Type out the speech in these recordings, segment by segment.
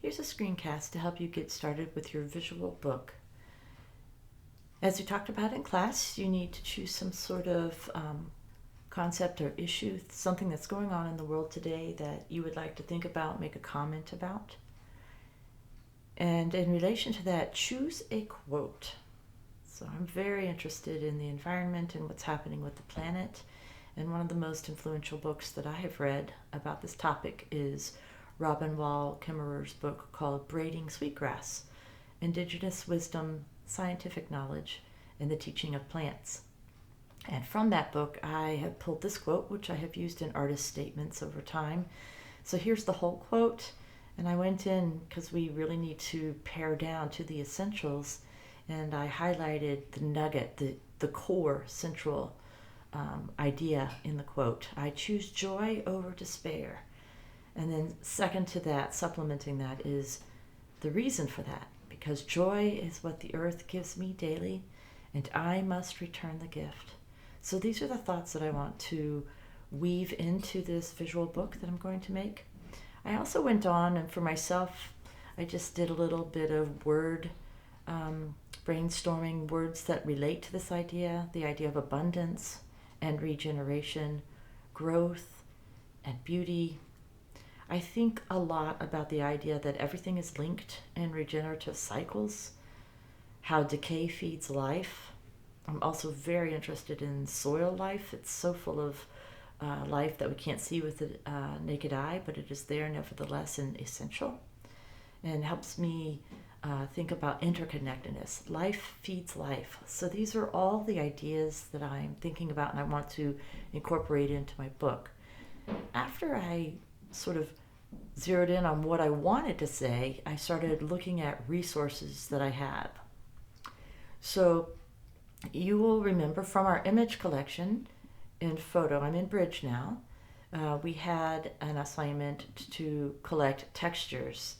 Here's a screencast to help you get started with your visual book. As we talked about in class, you need to choose some sort of concept or issue, something that's going on in the world today that you would like to think about, make a comment about. And in relation to that, choose a quote. So I'm very interested in the environment and what's happening with the planet. And one of the most influential books that I have read about this topic is Robin Wall Kimmerer's book called Braiding Sweetgrass: Indigenous Wisdom, Scientific Knowledge, and the Teaching of Plants. And from that book, I have pulled this quote, which I have used in artist statements over time. So here's the whole quote. And I went in because we really need to pare down to the essentials. And I highlighted the nugget, the core central idea in the quote. I choose joy over despair. And then second to that, supplementing that, is the reason for that. Because joy is what the earth gives me daily, and I must return the gift. So these are the thoughts that I want to weave into this visual book that I'm going to make. I also went on, and for myself, I just did a little bit of word brainstorming, words that relate to this idea, the idea of abundance and regeneration, growth and beauty. I think a lot about the idea that everything is linked in regenerative cycles, how decay feeds life. I'm also very interested in soil life. It's so full of life that we can't see with the naked eye, but it is there nevertheless and essential, and helps me think about interconnectedness. Life feeds life. So these are all the ideas that I'm thinking about and I want to incorporate into my book. After I sort of zeroed in on what I wanted to say, I started looking at resources that I have. So you will remember from our image collection in photo, I'm in Bridge now, we had an assignment to collect textures.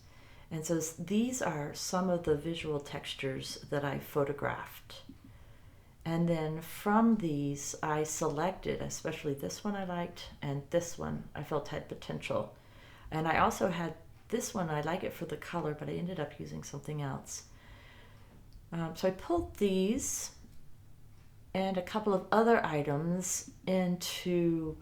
And so these are some of the visual textures that I photographed. And then from these, I selected, especially this one I liked, and this one I felt had potential. And I also had this one, I like it for the color, but I ended up using something else. So I pulled these and a couple of other items into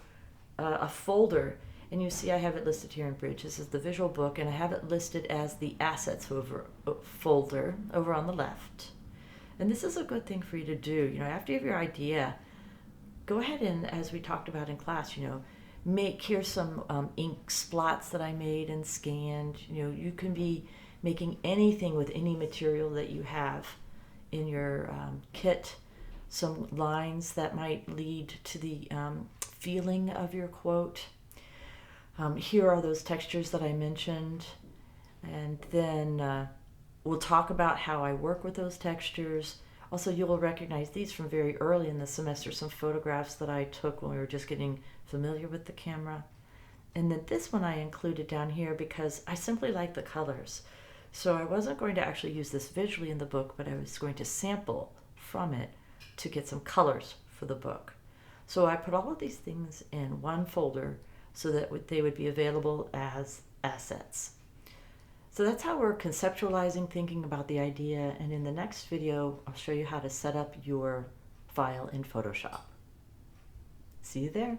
a folder. And you see I have it listed here in Bridge. This is the visual book, and I have it listed as the assets folder over on the left. And this is a good thing for you to do. You know, after you have your idea, go ahead and, as we talked about in class, here's some ink splots that I made and scanned. You can be making anything with any material that you have in your kit. Some lines that might lead to the feeling of your quote. Here are those textures that I mentioned, and then we'll talk about how I work with those textures. Also, you'll recognize these from very early in the semester, some photographs that I took when we were just getting familiar with the camera. And then this one I included down here because I simply like the colors. So I wasn't going to actually use this visually in the book, but I was going to sample from it to get some colors for the book. So I put all of these things in one folder so that they would be available as assets. So that's how we're conceptualizing, thinking about the idea, and in the next video, I'll show you how to set up your file in Photoshop. See you there.